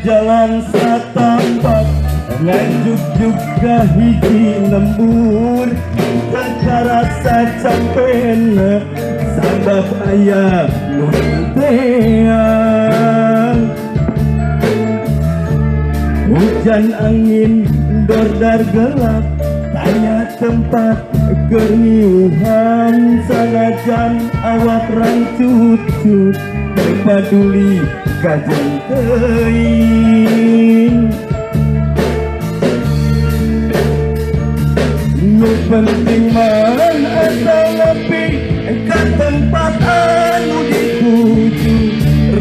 jalan satapak nganjuk juga hiji lembur tanpa rasa capek sabab ayah nuntean hujan angin dordar gelap tanya tempat kerniuhan sanajan awak rancut-cut peduli kajeng teuing nu penting man asal nepi ka tempat anu dituju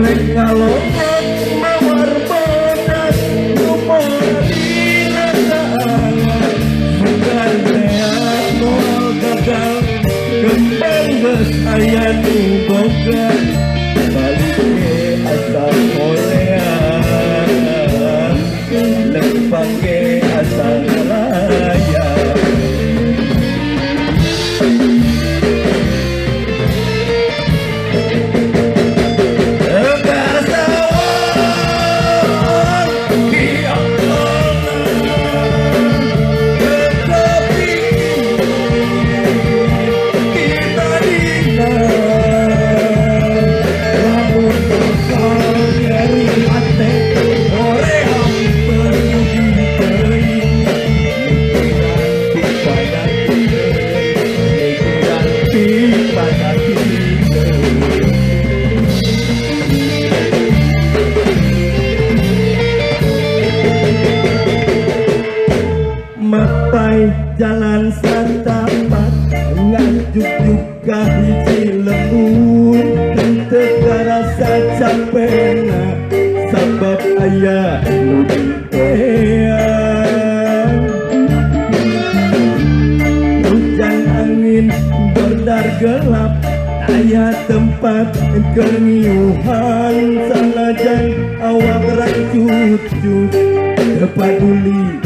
rek kalongok mawar bodas nu moal dirasaan bukan reak moal gagal kembang geus aya nu boga balik ke asal kolean lempang ke asal raya mapai jalan satapak nganjuk juga hiji lembur teu rasa capena sabab aya nu ditean hujan angin berdar gelap aya tempat kerniuhan sanajan awak rancut-cut teu paduli